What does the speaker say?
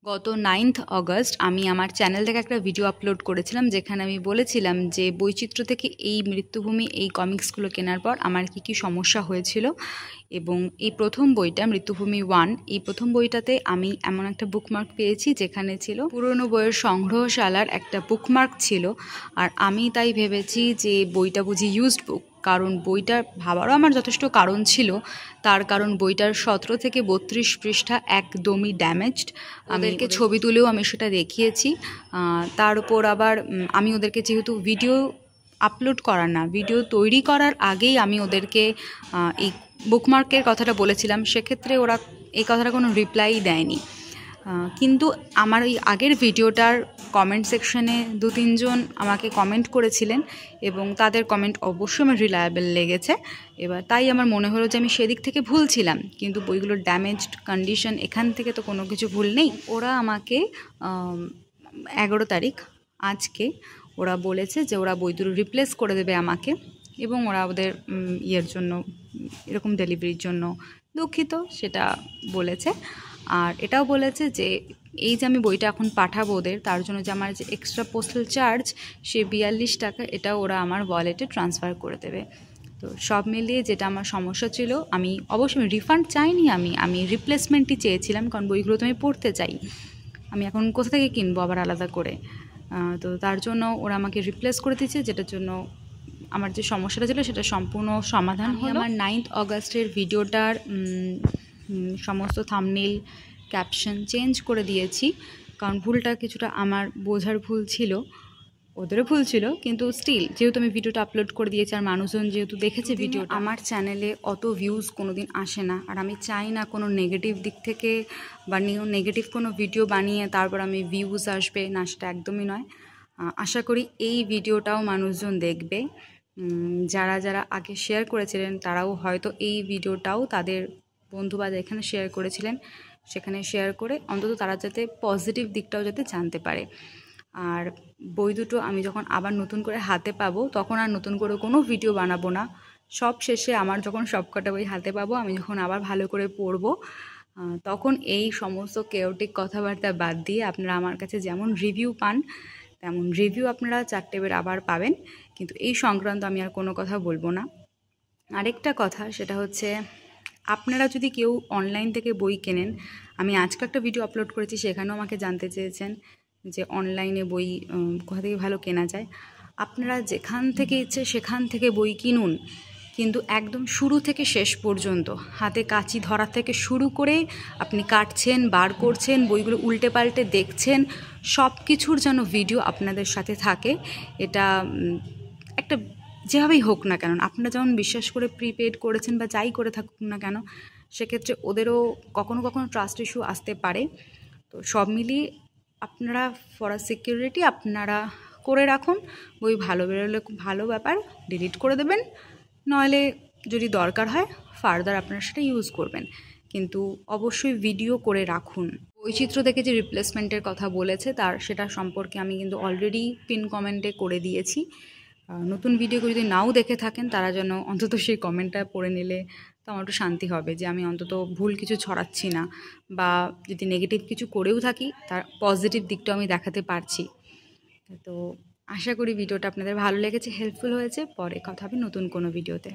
গত 9th August আমি আমার চ্যানেল থেকে একটা ভিডিও আপলোড করেছিলাম, যেখানে আমি বলেছিলাম যে বৈচিত্র্য থেকে এই মৃত্যুভূমি এই কমিক্সগুলো কেনার পর আমার কি সমস্যা হয়েছিল। এবং এই প্রথম বইটা মৃত্যুভূমি 1, এই প্রথম বইটাতে আমি এমন একটা বুকমার্ক পেয়েছি যেখানে ছিল পুরনো বইয়ের সংগ্রহশালার একটা বুকমার্ক ছিল। আর আমি তাই ভেবেছি যে বইটা বুঝি ইউজড বুক, কারণ বইটা ভাবারও আমার যথেষ্ট কারণ ছিল। তার কারণ বইটার 17 থেকে 32 পৃষ্ঠা একদমই ড্যামেজড। ওদেরকে ছবি তুলেও আমি সেটা দেখিয়েছি। তার উপর আবার আমি ওদেরকে যেহেতু ভিডিও আপলোড করার না, ভিডিও তৈরি করার আগেই আমি ওদেরকে এই বুকমার্কের কথাটা বলেছিলাম, সেক্ষেত্রে ওরা এই কথাটা কোনো রিপ্লাই দেয়নি। কিন্তু আমার ওই আগের ভিডিওটার কমেন্ট সেকশনে 2-3 জন আমাকে কমেন্ট করেছিলেন এবং তাদের কমেন্ট অবশ্যই আমার রিলায়েবল লেগেছে। এবার তাই আমার মনে হলো যে আমি সেদিক থেকে ভুল ছিলাম, কিন্তু বইগুলোর ড্যামেজড কন্ডিশন এখান থেকে তো কোনো কিছু ভুল নেই। ওরা আমাকে 11 তারিখ আজকে ওরা বলেছে যে ওরা বই দুটো রিপ্লেস করে দেবে আমাকে, এবং ওরা ওদের ইয়ের জন্য, এরকম ডেলিভারির জন্য দুঃখিত সেটা বলেছে। আর এটাও বলেছে যে এই যে আমি বইটা এখন পাঠাবো ওদের, তার জন্য যে আমার যে এক্সট্রা পোস্টাল চার্জ সে 42 টাকা, এটা ওরা আমার ওয়ালেটে ট্রান্সফার করে দেবে। তো সব মিলিয়ে যেটা আমার সমস্যা ছিল, আমি অবশ্যই রিফান্ড চাইনি, আমি রিপ্লেসমেন্টই চেয়েছিলাম, কারণ বইগুলো তো আমি পড়তে চাই। আমি এখন কোথা থেকে কিনবো আবার আলাদা করে? তো তার জন্য ওরা আমাকে রিপ্লেস করে দিচ্ছে, যেটার জন্য আমার যে সমস্যাটা ছিল সেটা সম্পূর্ণ সমাধান হলো। আমার 9th অগাস্টের ভিডিওটার সমস্ত থাম্বনেইল ক্যাপশন চেঞ্জ করে দিয়েছি, কারণ ভুলটা কিছুটা আমার বোঝার ভুল ছিল, ওদেরও ভুল ছিল, কিন্তু স্টিল যেহেতু আমি ভিডিওটা আপলোড করে দিয়েছি আর মানুষজন যেহেতু দেখেছে ভিডিও, আমার চ্যানেলে অত ভিউজ কোনো দিন আসে না। আর আমি চাই না কোনো নেগেটিভ দিক থেকে বা নেগেটিভ কোনো ভিডিও বানিয়ে তারপর আমি ভিউজ আসবে না, সেটা একদমই নয়। আশা করি এই ভিডিওটাও মানুষজন দেখবে। যারা যারা আগে শেয়ার করেছিলেন তারাও হয়তো এই ভিডিওটাও তাদের বন্ধু বা যেখানে শেয়ার করেছিলেন সেখানে শেয়ার করে অন্তত তারা যাতে পজিটিভ দিকটাও যাতে জানতে পারে। আর বই দুটো আমি যখন আবার নতুন করে হাতে পাবো তখন আর নতুন করে কোনো ভিডিও বানাবো না। সব শেষে আমার যখন সবকটা বই হাতে পাবো, আমি যখন আবার ভালো করে পড়বো, তখন এই সমস্ত কেওটিক কথাবার্তা বাদ দিয়ে আপনারা আমার কাছে যেমন রিভিউ পান তেমন রিভিউ আপনারা 4টে বের আবার পাবেন। কিন্তু এই সংক্রান্ত আমি আর কোনো কথা বলবো না। আরেকটা কথা, সেটা হচ্ছে আপনারা যদি কেউ অনলাইন থেকে বই কেনেন, আমি আজকে একটা ভিডিও আপলোড করেছি সেখানেও আমাকে জানতে চেয়েছেন যে অনলাইনে বই কোথা থেকে ভালো কেনা যায়। আপনারা যেখান থেকে ইচ্ছে সেখান থেকে বই কিনুন, কিন্তু একদম শুরু থেকে শেষ পর্যন্ত হাতে কাঁচি ধরা থেকে শুরু করে আপনি কাটছেন, বার করছেন, বইগুলো উল্টে পাল্টে দেখছেন, সব কিছুর যেন ভিডিও আপনাদের সাথে থাকে। এটা একটা যেভাবেই হোক না কেন, আপনারা যেমন বিশ্বাস করে প্রিপেড করেছেন বা যাই করে থাকুক না কেন, সেক্ষেত্রে ওদেরও কখনো কখনো ট্রাস্ট ইস্যু আসতে পারে। তো সব মিলিয়ে আপনারা ফর সিকিউরিটি আপনারা করে রাখুন। বই ভালো বেরোলে খুব ভালো ব্যাপার, ডিলিট করে দেবেন, নইলে যদি দরকার হয় ফার্দার আপনারা সেটা ইউজ করবেন, কিন্তু অবশ্যই ভিডিও করে রাখুন। বৈচিত্র্য থেকে যে রিপ্লেসমেন্টের কথা বলেছে সেটা সম্পর্কে আমি কিন্তু অলরেডি পিন কমেন্টে করে দিয়েছি। নতুন ভিডিও যদি নাও দেখে থাকেন তারা যেন অন্তত সেই কমেন্টটা পড়ে নিলে তো আমার একটু শান্তি হবে যে আমি অন্তত ভুল কিছু ছড়াচ্ছি না, বা যদি নেগেটিভ কিছু করেও থাকি তার পজিটিভ দিকটাও আমি দেখাতে পারছি। তো আশা করি ভিডিওটা আপনাদের ভালো লেগেছে, হেল্পফুল হয়েছে। পরে কথা হবে নতুন কোনো ভিডিওতে।